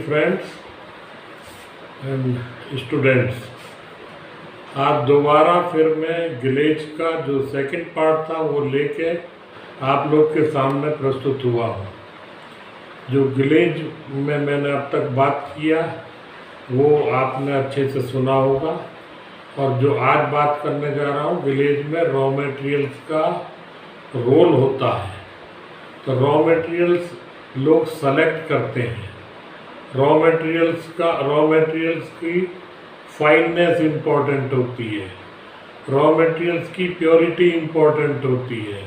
Friends and students, आज दोबारा फिर मैं ग्लेज का जो सेकंड पार्ट था वो लेके आप लोग के सामने प्रस्तुत हुआ हूँ। जो ग्लेज में मैंने अब तक बात किया वो आपने अच्छे से सुना होगा, और जो आज बात करने जा रहा हूँ ग्लेज में रॉ मटेरियल्स का रोल होता है। तो रॉ मटेरियल्स लोग सेलेक्ट करते हैं। रॉ मटेरियल्स की फाइननेस इम्पोर्टेंट होती है, रॉ मटेरियल्स की प्योरिटी इम्पोर्टेंट होती है।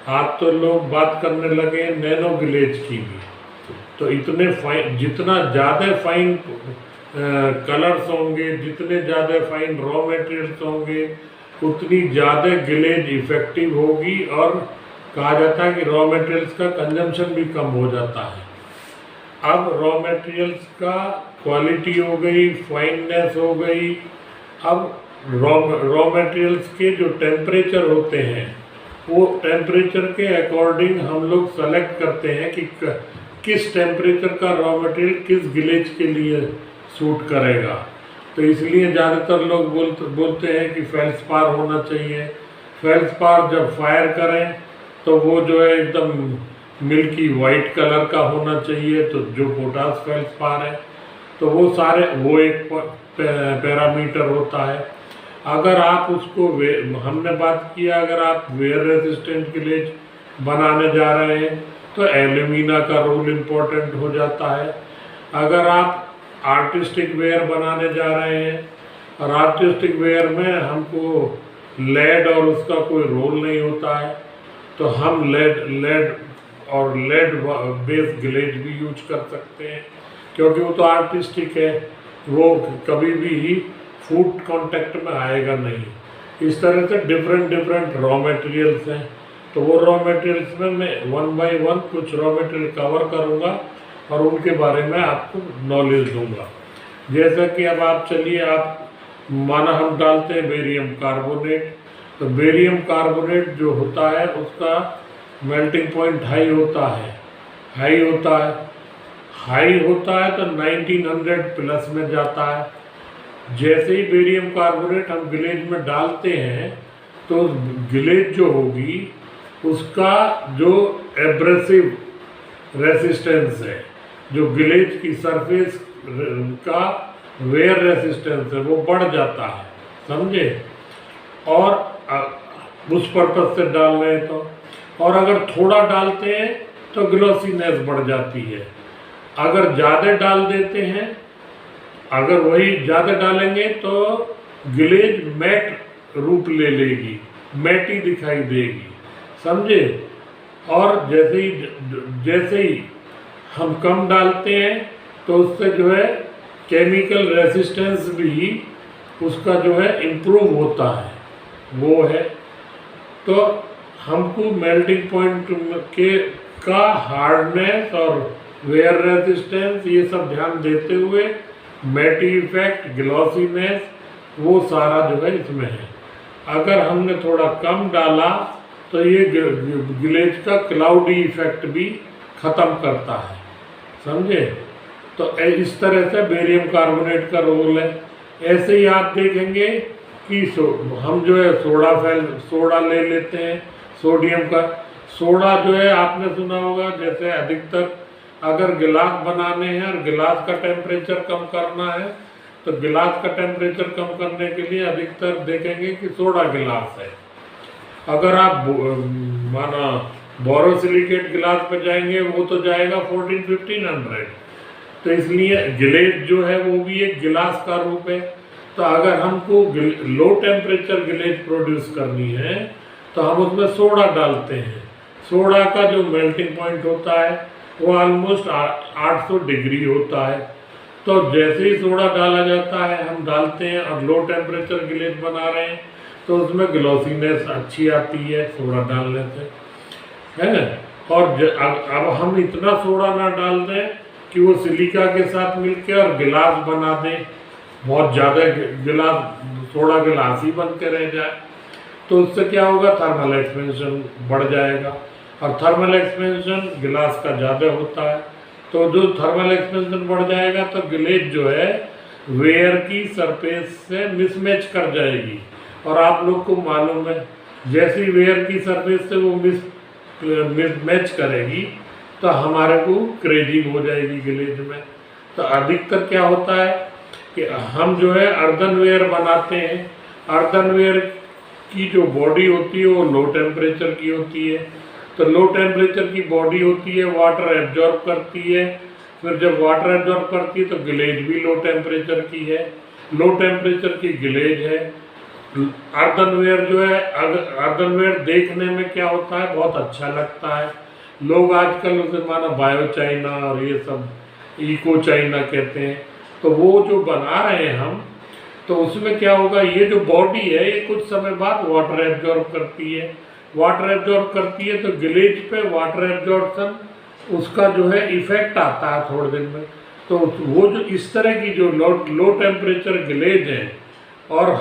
आज तो लोग बात करने लगे नैनो ग्लेज की भी। तो इतने फाइन, जितना ज़्यादा फाइन कलर्स होंगे, जितने ज़्यादा फाइन रॉ मटेरियल्स होंगे, उतनी ज़्यादा ग्लेज इफेक्टिव होगी, और कहा जाता है कि रॉ मटेरियल्स का कंजम्पशन भी कम हो जाता है। अब रॉ मटेरियल्स का क्वालिटी हो गई, फाइननेस हो गई। अब रॉ मटेरियल्स के जो टेम्परेचर होते हैं वो टेम्परेचर के अकॉर्डिंग हम लोग सेलेक्ट करते हैं कि किस टेम्परेचर का रॉ मटेरियल किस ग्लेज के लिए सूट करेगा। तो इसलिए ज़्यादातर लोग बोलते हैं कि फेल्सपार होना चाहिए। फेल्सपार जब फायर करें तो वो जो है एकदम मिल्की वाइट कलर का होना चाहिए, तो जो पोटास फेल्सपार है। तो वो एक पैरामीटर होता है। अगर आप उसको हमने बात किया, अगर आप वेयर रेजिस्टेंट ग्लेज बनाने जा रहे हैं तो एल्यूमिना का रोल इम्पोर्टेंट हो जाता है। अगर आप आर्टिस्टिक वेयर बनाने जा रहे हैं और आर्टिस्टिक वेयर में हमको लेड और उसका कोई रोल नहीं होता है, तो हम लेड बेस्ड ग्लेज भी यूज कर सकते हैं, क्योंकि वो तो आर्टिस्टिक है, वो कभी भी फूड कांटेक्ट में आएगा नहीं। इस तरह से डिफरेंट रॉ मटेरियल्स हैं। तो वो रॉ मटेरियल्स में मैं 1 बाय 1 कुछ रॉ मटेरियल कवर करूँगा और उनके बारे में आपको नॉलेज दूंगा। जैसा कि अब आप चलिए, आप माना हम डालते हैं बेरियम कार्बोनेट। तो बेरियम कार्बोनेट जो होता है उसका मेल्टिंग पॉइंट हाई होता है तो 1900 प्लस में जाता है। जैसे ही बेरियम कार्बोनेट हम ग्लेज में डालते हैं तो ग्लेज जो होगी उसका जो एब्रेसिव रेसिस्टेंस है, जो ग्लेज की सरफेस का वेयर रेसिस्टेंस है, वो बढ़ जाता है, समझे। और उस पर्पज से डाल रहे हैं तो, और अगर थोड़ा डालते हैं तो ग्लॉसीनेस बढ़ जाती है। अगर ज़्यादा डाल देते हैं, अगर वही ज़्यादा डालेंगे तो ग्लेज मैट रूप ले लेगी, मैटी दिखाई देगी, समझे। और जैसे ही हम कम डालते हैं तो उससे जो है केमिकल रेसिस्टेंस भी उसका जो है इम्प्रूव होता है, वो है। तो हमको मेल्टिंग पॉइंट का हार्डनेस और वेयर रेजिस्टेंस ये सब ध्यान देते हुए मैटी इफेक्ट, ग्लॉसीनेस, वो सारा जो है इसमें है। अगर हमने थोड़ा कम डाला तो ये ग्लेज का क्लाउडी इफेक्ट भी ख़त्म करता है, समझे। तो इस तरह से बेरियम कार्बोनेट का रोल है। ऐसे ही आप देखेंगे कि हम जो है सोडा ले लेते हैं, सोडियम का सोडा जो है आपने सुना होगा। जैसे अधिकतर अगर गिलास बनाने हैं और गिलास का टेम्परेचर कम करना है तो गिलास का टेम्परेचर कम करने के लिए अधिकतर देखेंगे कि सोडा गिलास है। अगर आप माना बोरोसिलिकेट गिलास पे जाएंगे वो तो जाएगा 1400-1500। तो इसलिए ग्लेज जो है वो भी एक गिलास का रूप है। तो अगर हमको लो टेम्परेचर ग्लेज प्रोड्यूस करनी है तो हम उसमें सोडा डालते हैं। सोडा का जो मेल्टिंग पॉइंट होता है वो ऑलमोस्ट 800 डिग्री होता है। तो जैसे ही सोडा डाला जाता है, हम डालते हैं और लो टेम्परेचर ग्लेज बना रहे हैं तो उसमें ग्लॉसीनेस अच्छी आती है सोडा डालने से, है। और अब हम इतना सोडा ना डाल दें कि वो सिलिका के साथ मिलकर और गिलास बना दें, बहुत ज़्यादा गिलास सोडा गिलास ही बन के रह जाए। तो उससे क्या होगा, थर्मल एक्सपेंशन बढ़ जाएगा, और थर्मल एक्सपेंशन गिलास का ज़्यादा होता है तो जो थर्मल एक्सपेंशन बढ़ जाएगा तो ग्लेज जो है वेयर की सरफेस से मिसमैच कर जाएगी। और आप लोग को मालूम है जैसी वेयर की सरफेस से वो मिसमैच करेगी तो हमारे को क्रेजिंग हो जाएगी ग्लेज में। तो अधिकतर क्या होता है कि हम जो है अर्दनवेयर बनाते हैं। अर्दनवेयर की जो बॉडी होती है वो लो टेम्परेचर की होती है। तो लो टेम्परेचर की बॉडी होती है, वाटर एब्जॉर्ब करती है। फिर जब वाटर एब्जॉर्ब करती है तो ग्लेज भी लो टेम्परेचर की है, लो टेम्परेचर की ग्लेज है। अर्दनवेयर जो है, अर्दनवेयर देखने में क्या होता है, बहुत अच्छा लगता है। लोग आजकल उसे माना बायो चाइना और ये सब इको चाइना कहते हैं। तो वो जो बना रहे हैं हम, तो उसमें क्या होगा, ये जो बॉडी है ये कुछ समय बाद वाटर एब्जॉर्ब करती है। वाटर एब्जॉर्ब करती है तो ग्लेज पे वाटर एब्जॉर्प्शन उसका जो है इफेक्ट आता है थोड़े दिन में। तो वो जो इस तरह की जो लो टेम्परेचर ग्लेज है और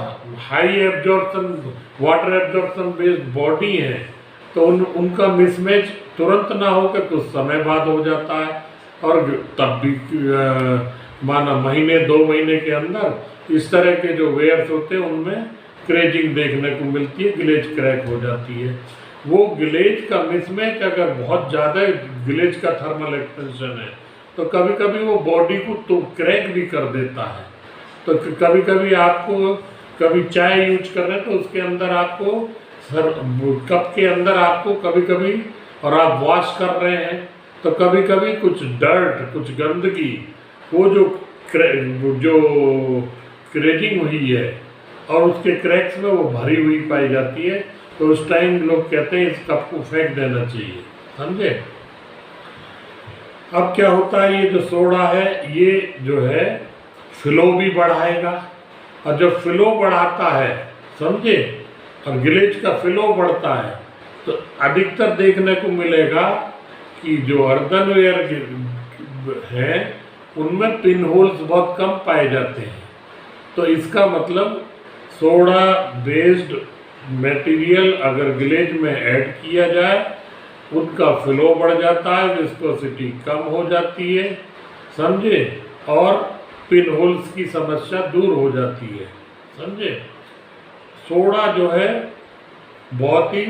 high absorption water absorption based body है, तो उनका मिसमैच तुरंत ना होकर कुछ समय बाद हो जाता है। और तब भी माना महीने 2 महीने के अंदर इस तरह के जो वेयर्स होते हैं उनमें क्रेजिंग देखने को मिलती है, ग्लेज क्रैक हो जाती है। वो ग्लेज का मिसमैच अगर बहुत ज़्यादा ग्लेज का थर्मल एक्सपेंशन है तो कभी कभी वो बॉडी को तो क्रैक भी कर देता है। तो कभी कभी आपको कभी चाय यूज कर रहे हैं तो उसके अंदर आपको कप के अंदर आपको कभी कभी, और आप वॉश कर रहे हैं तो कभी कभी कुछ डर्ट, कुछ गंदगी, वो जो क्रेजिंग हुई है और उसके क्रैक्स में वो भरी हुई पाई जाती है। तो उस टाइम लोग कहते हैं इस कप को फेंक देना चाहिए, समझे। अब क्या होता है, ये जो सोडा है ये जो है फ्लो भी बढ़ाएगा, और जब फ्लो बढ़ाता है, समझे, और ग्लेज का फ्लो बढ़ता है तो अधिकतर देखने को मिलेगा कि जो अर्दनवेयर है उनमें पिन होल्स बहुत कम पाए जाते हैं। तो इसका मतलब सोडा बेस्ड मटेरियल अगर ग्लेज में ऐड किया जाए उनका फ्लो बढ़ जाता है, विस्कोसिटी कम हो जाती है, समझे, और पिन होल्स की समस्या दूर हो जाती है, समझे। सोडा जो है बहुत ही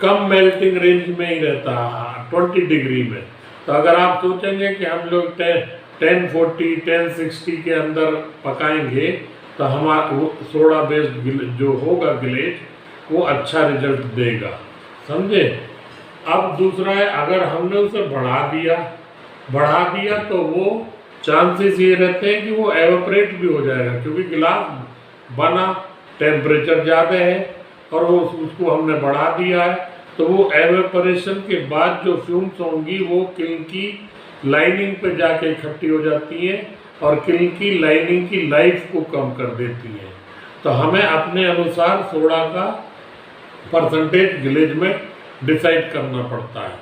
कम मेल्टिंग रेंज में ही रहता है, 20 डिग्री में। तो अगर आप सोचेंगे कि हम लोग 1040 1060 के अंदर पकाएंगे तो हमारा सोडा बेस्ड जो होगा ग्लेज वो अच्छा रिजल्ट देगा, समझे। अब दूसरा है, अगर हमने उसे बढ़ा दिया तो वो चांसेस ये रहते हैं कि वो एवोपरेट भी हो जाएगा, क्योंकि गिलास बना, टेम्परेचर ज़्यादा है और वो उसको हमने बढ़ा दिया है। तो वो एवेपोरेशन के बाद जो फ्यूम्स होंगी वो किल की लाइनिंग पे जाके इकट्ठी हो जाती हैं और किल की लाइनिंग की लाइफ को कम कर देती हैं। तो हमें अपने अनुसार सोडा का परसेंटेज ग्लेज में डिसाइड करना पड़ता है।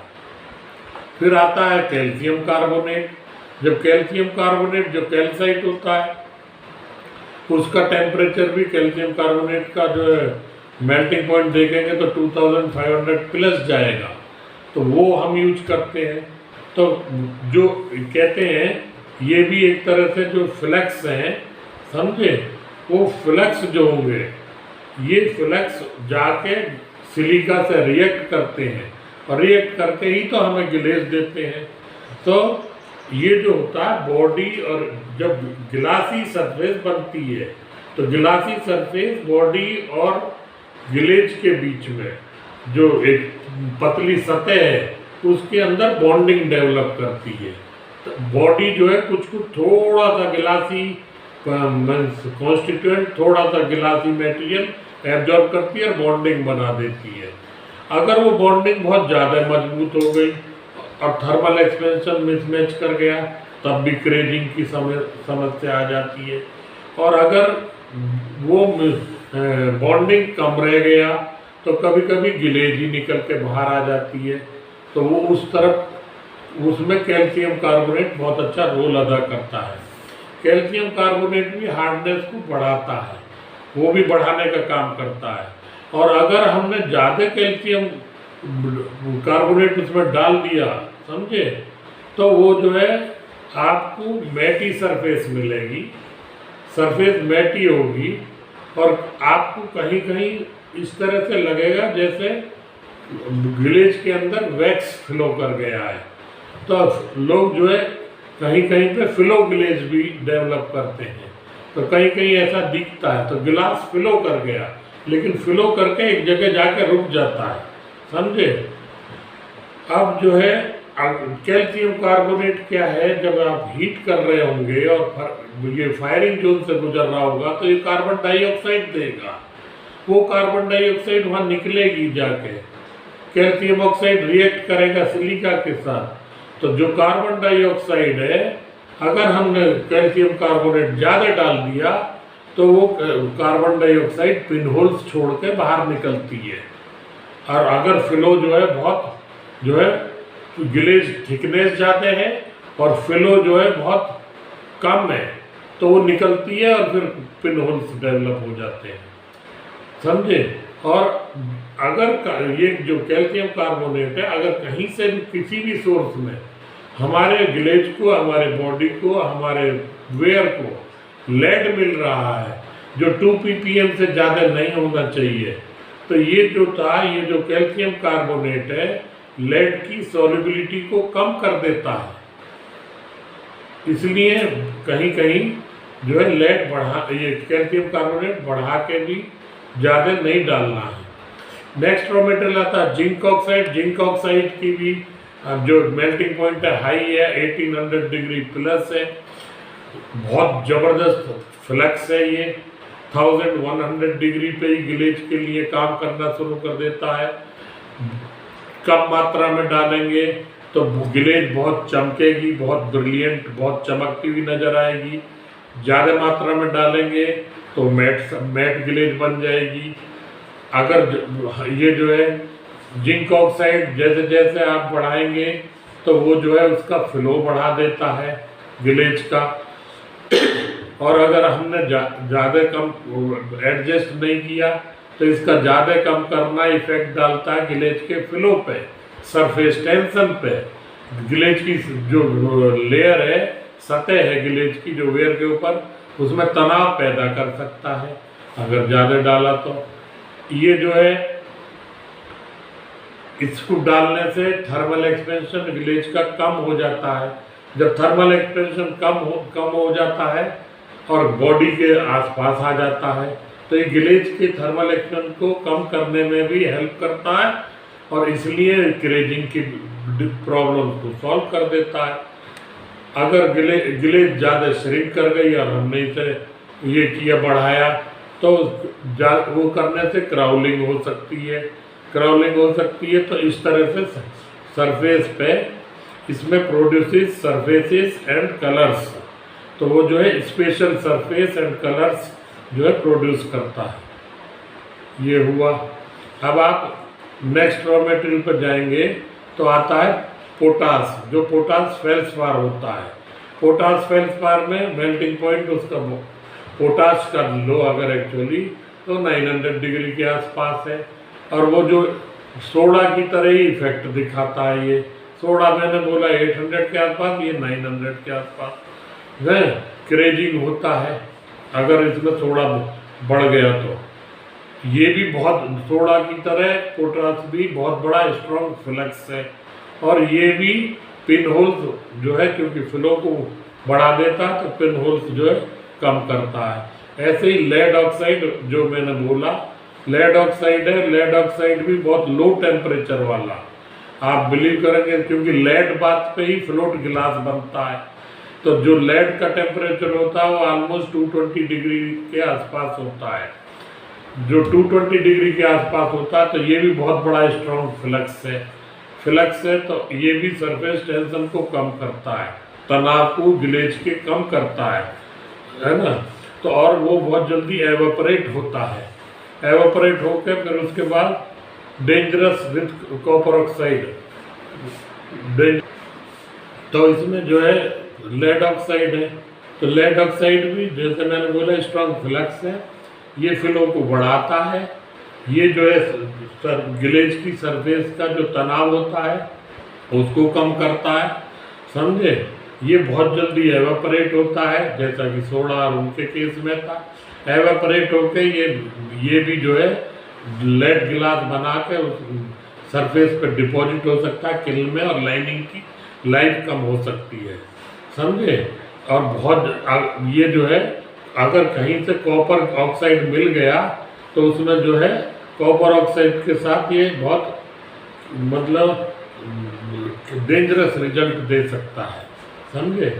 फिर आता है कैल्शियम कार्बोनेट। जब कैल्शियम कार्बोनेट जो कैल्साइट होता है उसका टेम्परेचर भी कैल्शियम कार्बोनेट का जो है मेल्टिंग पॉइंट देखेंगे तो 2500 प्लस जाएगा, तो वो हम यूज करते हैं। तो जो कहते हैं ये भी एक तरह से जो फ्लैक्स हैं, समझे, वो फ्लैक्स जो होंगे ये फ्लैक्स जाके सिलिका से रिएक्ट करते हैं और रिएक्ट करके ही तो हमें ग्लेज देते हैं। तो ये जो होता है बॉडी, और जब गिलासी सरफेस बनती है तो गिलासी सरफेस बॉडी और ग्लेज के बीच में जो एक पतली सतह है उसके अंदर बॉन्डिंग डेवलप करती है। तो बॉडी जो है कुछ थोड़ा सा गिलासी कॉन्स्टिट्यूएंट, थोड़ा सा गिलासी मटेरियल एब्जॉर्ब करती है और बॉन्डिंग बना देती है। अगर वो बॉन्डिंग बहुत ज़्यादा मजबूत हो गई और थर्मल एक्सपेंशन मिसमैच कर गया तब भी क्रेजिंग की समस्या आ जाती है। और अगर वो बॉन्डिंग कम रह गया तो कभी कभी ग्लेज ही निकल के बाहर आ जाती है। तो वो उस तरफ उसमें कैल्शियम कार्बोनेट बहुत अच्छा रोल अदा करता है। कैल्शियम कार्बोनेट भी हार्डनेस को बढ़ाता है, वो भी बढ़ाने का काम करता है। और अगर हमने ज़्यादा कैल्शियम कार्बोनेट उसमें डाल दिया, समझे, तो वो जो है आपको मैटी सरफेस मिलेगी, सरफेस मैटी होगी और आपको कहीं कहीं इस तरह से लगेगा जैसे ग्लेज के अंदर वैक्स फ्लो कर गया है। तो लोग जो है कहीं कहीं पे फ्लो ग्लेज भी डेवलप करते हैं, तो कहीं कहीं ऐसा दिखता है। तो गिलास फ्लो कर गया, लेकिन फ्लो करके एक जगह जाके रुक जाता है, समझे। अब जो है कैल्शियम कार्बोनेट क्या है, जब आप हीट कर रहे होंगे और ये फायरिंग जोन से गुजर रहा होगा तो ये कार्बन डाइऑक्साइड देगा। वो कार्बन डाइऑक्साइड वहाँ निकलेगी जाके, कैल्शियम ऑक्साइड रिएक्ट करेगा सिलिका के साथ। तो जो कार्बन डाइऑक्साइड है, अगर हमने कैल्शियम कार्बोनेट ज़्यादा डाल दिया तो वो कार्बन डाइऑक्साइड पिनहोल्स छोड़ के बाहर निकलती है। और अगर फ्लो जो है बहुत जो है ग्लेज थिकनेस ज़्यादा है और फ्लो जो है बहुत कम है तो वो निकलती है और फिर पिनहोल्स डेवलप हो जाते हैं, समझे। और अगर ये जो कैल्शियम कार्बोनेट है, अगर कहीं से भी किसी भी सोर्स में हमारे ग्लेज को, हमारे बॉडी को, हमारे वेयर को लेड मिल रहा है जो 2 ppm से ज़्यादा नहीं होना चाहिए, तो ये जो था, ये जो कैल्शियम कार्बोनेट है लेड की सॉल्युबिलिटी को कम कर देता है। इसलिए कहीं कहीं जो है लेड ये कैल्शियम कार्बोनेट बढ़ा के भी ज़्यादा नहीं डालना है। नेक्स्ट रॉ मटेरियल आता है जिंक ऑक्साइड। जिंक ऑक्साइड की भी जो मेल्टिंग पॉइंट है हाई है, 1800 डिग्री प्लस है, बहुत ज़बरदस्त फ्लक्स है। ये 1100 डिग्री पे ही ग्लेज के लिए काम करना शुरू कर देता है। कम मात्रा में डालेंगे तो ग्लेज बहुत चमकेगी, बहुत ब्रिलियंट, बहुत चमकती हुई नज़र आएगी। ज़्यादा मात्रा में डालेंगे तो मैट ग्लेज बन जाएगी। अगर ये जो है जिंक ऑक्साइड जैसे जैसे आप बढ़ाएंगे तो वो जो है उसका फ्लो बढ़ा देता है ग्लेज का। और अगर हमने ज़्यादा कम एडजस्ट नहीं किया तो इसका ज़्यादा कम करना इफेक्ट डालता है ग्लेज के फ्लो पे, सरफेस टेंशन पे। ग्लेज की जो लेयर है, सतह है ग्लेज की जो वेयर के ऊपर, उसमें तनाव पैदा कर सकता है अगर ज़्यादा डाला तो। ये जो है इसको डालने से थर्मल एक्सपेंशन ग्लेज का कम हो जाता है। जब थर्मल एक्सपेंशन कम हो जाता है और बॉडी के आसपास आ जाता है तो ये ग्लेज के थर्मल एक्सपेंशन को कम करने में भी हेल्प करता है और इसलिए क्रेजिंग की प्रॉब्लम को सॉल्व कर देता है। अगर ग्लेज ज़्यादा श्रिंक कर गई और हमने इसे ये किया बढ़ाया तो वो करने से क्राउलिंग हो सकती है। क्राउलिंग हो सकती है तो इस तरह से सरफेस पे इसमें प्रोड्यूसेस सरफेसेस एंड कलर्स, तो वो जो है स्पेशल सरफेस एंड कलर्स जो है प्रोड्यूस करता है। ये हुआ। अब आप नेक्स्ट रॉ मटेरियल पर जाएंगे तो आता है पोटास। जो पोटास फेल्सपार होता है, पोटास फेल्सपार में मेल्टिंग पॉइंट उसका पोटास का लो अगर एक्चुअली तो 900 डिग्री के आसपास है और वो जो सोडा की तरह ही इफेक्ट दिखाता है। ये सोडा मैंने बोला 800 के आसपास, ये 900 के आसपास है। क्रेजिंग होता है अगर इसमें सोडा बढ़ गया तो। ये भी बहुत सोडा की तरह पोटास भी बहुत बड़ा स्ट्रॉन्ग फ्लक्स है और ये भी पिन होल्स जो है क्योंकि फ्लो को बढ़ा देता है तो पिन होल्स जो है कम करता है। ऐसे ही लेड ऑक्साइड जो मैंने बोला, लेड ऑक्साइड है। लेड ऑक्साइड भी बहुत लो टेम्परेचर वाला, आप बिलीव करेंगे क्योंकि लेड बात पे ही फ्लोट गिलास बनता है। तो जो लेड का टेम्परेचर होता है वो ऑलमोस्ट 220 डिग्री के आसपास होता है। जो 220 डिग्री के आसपास होता है तो ये भी बहुत बड़ा स्ट्रॉन्ग फ्लक्स है तो ये भी सरफेस टेंशन को कम करता है, तनाव को ग्लेज के कम करता है ना। तो और वो बहुत जल्दी एवापोरेट होता है, एवापोरेट होकर फिर उसके बाद डेंजरस विद कॉपर ऑक्साइड। तो इसमें जो है लेड ऑक्साइड है, तो लेड ऑक्साइड भी जैसे मैंने बोला स्ट्रॉन्ग फ्लक्स है, ये फ्लो को बढ़ाता है। ये जो है ग्लेज की सरफेस का जो तनाव होता है उसको कम करता है, समझे। ये बहुत जल्दी एवापोरेट होता है, जैसा कि सोडा और उनके केस में था। एवापोरेट होके ये भी जो है लेड गिलास बना के उस सरफेस पर डिपॉजिट हो सकता है किल्न में, और लाइनिंग की लाइफ कम हो सकती है, समझे। और बहुत ये जो है अगर कहीं से कॉपर ऑक्साइड मिल गया तो उसमें जो है कॉपर ऑक्साइड के साथ ये बहुत मतलब डेंजरस रिजल्ट दे सकता है, समझे।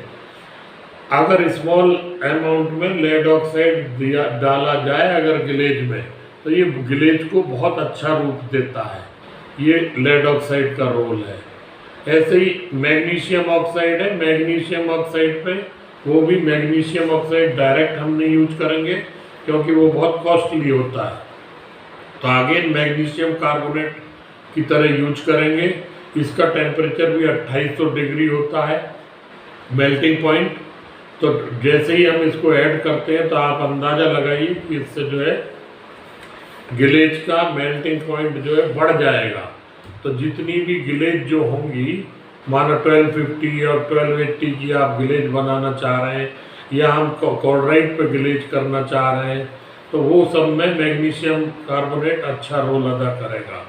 अगर स्मॉल अमाउंट में लेड ऑक्साइड डाला जाए अगर ग्लेज में, तो ये ग्लेज को बहुत अच्छा रूप देता है। ये लेड ऑक्साइड का रोल है। ऐसे ही मैग्नीशियम ऑक्साइड है। मैग्नीशियम ऑक्साइड पे वो भी मैग्नीशियम ऑक्साइड डायरेक्ट हम नहीं यूज करेंगे क्योंकि वो बहुत कॉस्टली होता है। तो आगे मैग्नीशियम कार्बोनेट की तरह यूज करेंगे। इसका टेम्परेचर भी 2800 डिग्री होता है मेल्टिंग पॉइंट। तो जैसे ही हम इसको ऐड करते हैं तो आप अंदाज़ा लगाइए कि इससे जो है ग्लेज का मेल्टिंग पॉइंट जो है बढ़ जाएगा। तो जितनी भी ग्लेज जो होंगी, मानो 1250 और 1280 की आप ग्लेज बनाना चाह रहे हैं, या हम क्लोराइड पे ग्लेज करना चाह रहे हैं, तो वो सब में मैग्नीशियम कार्बोनेट अच्छा रोल अदा करेगा।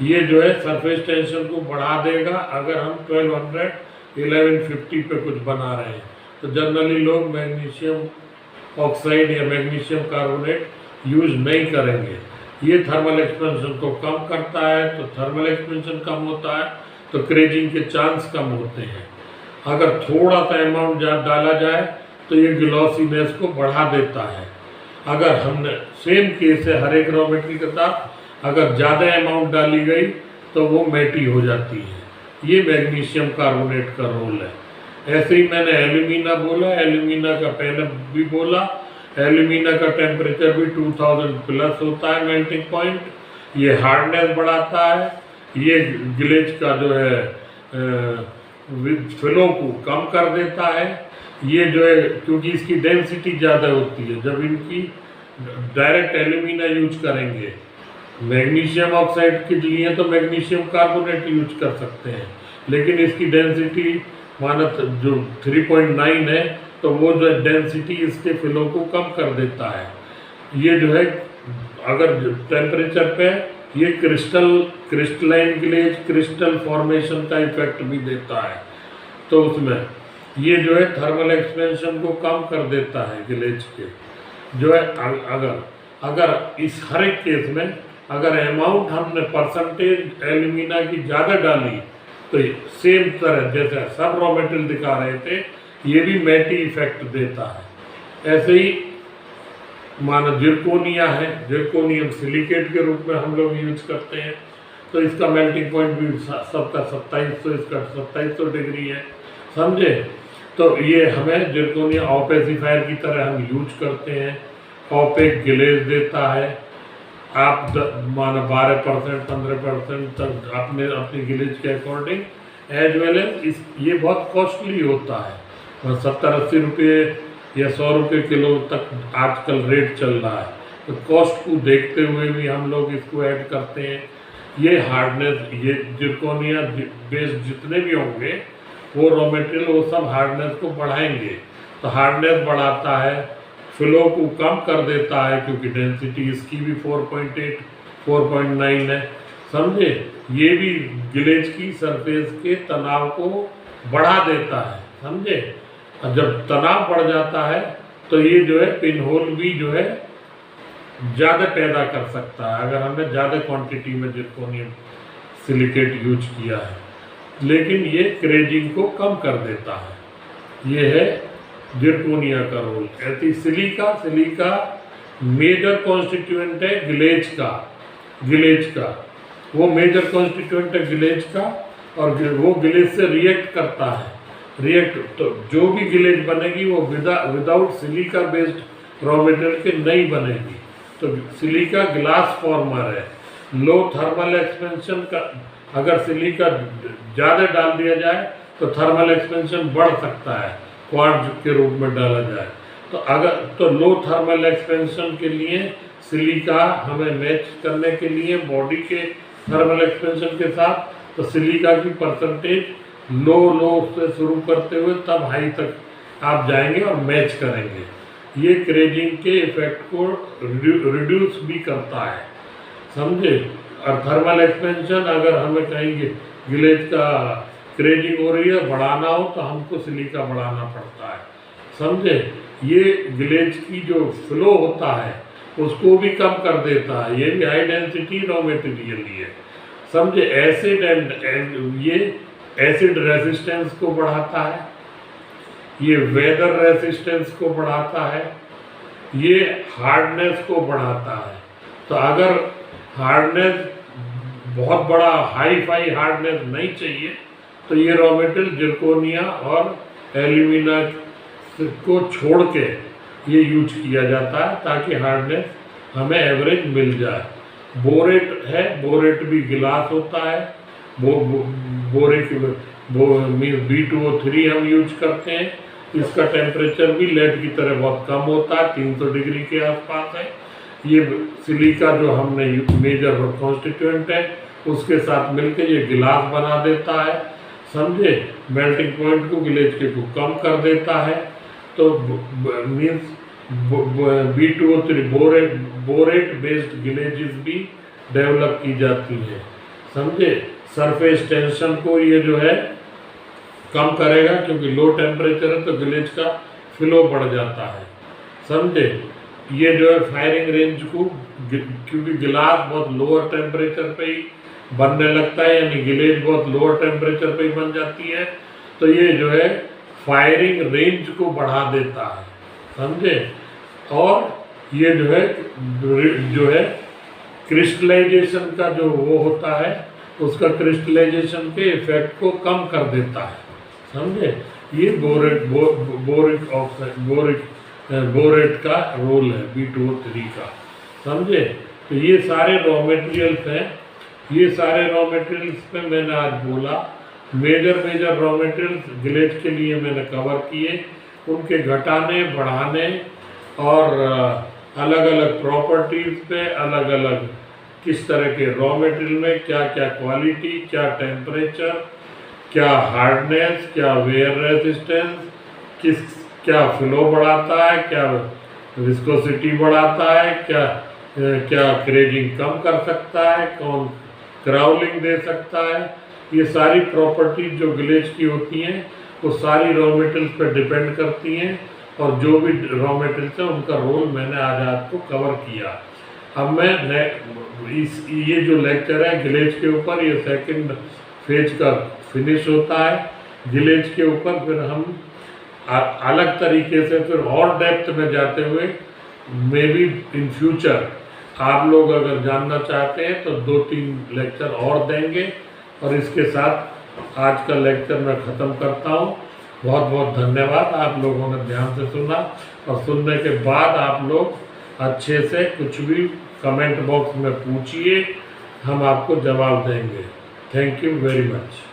ये जो है सरफेस टेंशन को बढ़ा देगा। अगर हम 1200 1150 पे कुछ बना रहे हैं तो जनरली लोग मैग्नीशियम ऑक्साइड या मैग्नीशियम कार्बोनेट यूज नहीं करेंगे। ये थर्मल एक्सपेंशन को कम करता है, तो थर्मल एक्सपेंशन कम होता है तो क्रेजिंग के चांस कम होते हैं। अगर थोड़ा सा अमाउंट डाला जाए तो ये ग्लॉसीनेस को बढ़ा देता है। अगर हमने सेम केस है हर एक रॉ मेटेरियल के साथ, अगर ज़्यादा अमाउंट डाली गई तो वो मैटी हो जाती है। ये मैग्नीशियम कार्बोनेट का रोल है। ऐसे ही मैंने एल्यूमिना बोला, एल्यूमिना का पहले भी बोला, एल्यूमिना का टेम्परेचर भी 2000 प्लस होता है मेल्टिंग पॉइंट। ये हार्डनेस बढ़ाता है, ये ग्लेज का जो है फ्लो को कम कर देता है। ये जो है क्योंकि इसकी डेंसिटी ज़्यादा होती है, जब इनकी डायरेक्ट एल्यूमिना यूज करेंगे, मैग्नीशियम ऑक्साइड के लिए तो मैग्नीशियम कार्बोनेट यूज कर सकते हैं, लेकिन इसकी डेंसिटी मानत जो 3.9 है, तो वो जो डेंसिटी इसके फ्लो को कम कर देता है। ये जो है अगर टेम्परेचर पे ये क्रिस्टलाइन ग्लेज क्रिस्टल फॉर्मेशन का इफेक्ट भी देता है। तो उसमें ये जो है थर्मल एक्सपेंशन को कम कर देता है ग्लेज के जो है। अगर इस हर एक केस में अगर अमाउंट हमने परसेंटेज एल्यूमिना की ज़्यादा डाली तो सेम तरह जैसे सब रॉ मेटेरियल दिखा रहे थे, ये भी मैटी इफेक्ट देता है। ऐसे ही माना जिरकोनिया है, जिरकोनियम सिलिकेट के रूप में हम लोग यूज करते हैं, तो इसका मेल्टिंग पॉइंट भी सबका 2700, इसका 2700 डिग्री है, समझे। तो ये हमें जिरकोनिया ऑपेसिफायर की तरह हम यूज करते हैं। ऑपेक ग्लेज देता है। आप माना 12% 15% तक अपनी ग्लेज के अकॉर्डिंग, एज वेल एज ये बहुत कॉस्टली होता है, और 70-80 रुपये या 100 रुपये किलो तक आजकल रेट चल रहा है। तो कॉस्ट को देखते हुए भी हम लोग इसको ऐड करते हैं। ये हार्डनेस, ये जिरकोनिया बेस्ड जितने भी होंगे वो रॉ मटेरियल, वो सब हार्डनेस को बढ़ाएंगे। तो हार्डनेस बढ़ाता है, फ्लो को कम कर देता है, क्योंकि डेंसिटी इसकी भी 4.8 4.9 है, समझे। ये भी ग्लेज की सरफेस के तनाव को बढ़ा देता है, समझे। और जब तनाव बढ़ जाता है तो ये जो है पिन होल भी जो है ज़्यादा पैदा कर सकता है, अगर हमने ज़्यादा क्वांटिटी में जिरकोनियम सिलिकेट यूज किया है। लेकिन ये क्रेजिंग को कम कर देता है। ये है जिरकोनिया का रोल। ऐसी सिलिका मेजर कॉन्स्टिट्यूएंट है ग्लेज का वो मेजर कॉन्स्टिट्यूएंट है ग्लेज का, और वो ग्लेज से रिएक्ट करता है। तो जो भी ग्लेज बनेगी वो without silica based raw material के नहीं बनेगी। तो सिलिका ग्लास फॉर्मर है, लो थर्मल एक्सपेंशन का। अगर सिलिका ज़्यादा डाल दिया जाए तो थर्मल एक्सपेंशन बढ़ सकता है, क्वार्ट्ज के रूप में डाला जाए। तो लो थर्मल एक्सपेंशन के लिए सिलिका हमें मैच करने के लिए बॉडी के थर्मल एक्सपेंशन के साथ, तो सिलिका की परसेंटेज लो से शुरू करते हुए तब हाई तक आप जाएंगे और मैच करेंगे। ये क्रेजिंग के इफेक्ट को रिड्यूस भी करता है, समझे। और थर्मल एक्सपेंशन, अगर हमें कहीं गिलेज का क्रेजिंग हो रही है, बढ़ाना हो तो हमको सिलिका बढ़ाना पड़ता है, समझे। ये गिलेज की जो फ्लो होता है उसको भी कम कर देता है। ये भी हाई डेंसिटी रॉ मटेरियल ही है, समझे। ये एसिड रेजिस्टेंस को बढ़ाता है, ये वेदर रेजिस्टेंस को बढ़ाता है, ये हार्डनेस को बढ़ाता है। तो अगर हार्डनेस बहुत बड़ा हाई फाई हार्डनेस नहीं चाहिए तो ये रॉ मटेरियल जिरकोनिया और एल्यूमिना को छोड़ के ये यूज किया जाता है ताकि हार्डनेस हमें एवरेज मिल जाए। बोरेट है, बोरेट भी गिलास होता है। बोरेट मीन्स B2O3 हम यूज करते हैं। इसका टेम्परेचर भी लेड की तरह बहुत कम होता है, 300 डिग्री के आसपास है। ये सिलिका जो हमने मेजर कॉन्स्टिट्यूएंट है उसके साथ मिलकर ये गिलास बना देता है, समझे। मेल्टिंग पॉइंट को गिलेज के को कम कर देता है। तो मीन्स B2O3 बोरेट बेस्ड गिलेजेस भी डेवलप की जाती है, समझे। सरफेस टेंशन को ये जो है कम करेगा क्योंकि लो टेम्परेचर है तो गिलेज का फ्लो बढ़ जाता है, समझे। ये जो है फायरिंग रेंज को, क्योंकि गिलास बहुत लोअर टेम्परेचर पे ही बनने लगता है, यानी गिलेज बहुत लोअर टेम्परेचर पे ही बन जाती है, तो ये जो है फायरिंग रेंज को बढ़ा देता है, समझे। और ये जो है क्रिस्टलाइजेशन का जो वो होता है उसका क्रिस्टलाइजेशन के इफेक्ट को कम कर देता है, समझे। ये बोरेट का रोल है B2O3 का, समझे। तो ये सारे रॉ मटेरियल्स हैं। ये सारे रॉ मटेरियल्स पे मैंने आज बोला। मेजर रॉ मटेरियल्स गिलेज के लिए मैंने कवर किए, उनके घटाने बढ़ाने और अलग अलग प्रॉपर्टीज़ पे अलग अलग किस तरह के रॉ मटेरियल में क्या क्या क्वालिटी, क्या टेम्परेचर, क्या हार्डनेस, क्या वेयर रेजिस्टेंस, क्या फ्लो बढ़ाता है, क्या विस्कोसिटी बढ़ाता है, क्या क्रेजिंग कम कर सकता है, कौन क्राउलिंग दे सकता है। ये सारी प्रॉपर्टीज जो गिलेज की होती हैं वो सारी रॉ मटेरियल्स पर डिपेंड करती हैं, और जो भी रॉ मटेरियल्स हैं उनका रोल मैंने आज आपको कवर किया। अब मैं ये जो लेक्चर है गिलेज के ऊपर, ये सेकंड फेज का फिनिश होता है गिलेज के ऊपर। फिर हम अलग तरीके से फिर और डेप्थ में जाते हुए मे बी इन फ्यूचर आप लोग अगर जानना चाहते हैं तो 2-3 लेक्चर और देंगे। और इसके साथ आज का लेक्चर मैं ख़त्म करता हूँ। बहुत बहुत धन्यवाद, आप लोगों ने ध्यान से सुना, और सुनने के बाद आप लोग अच्छे से कुछ भी कमेंट बॉक्स में पूछिए, हम आपको जवाब देंगे। Thank you very much.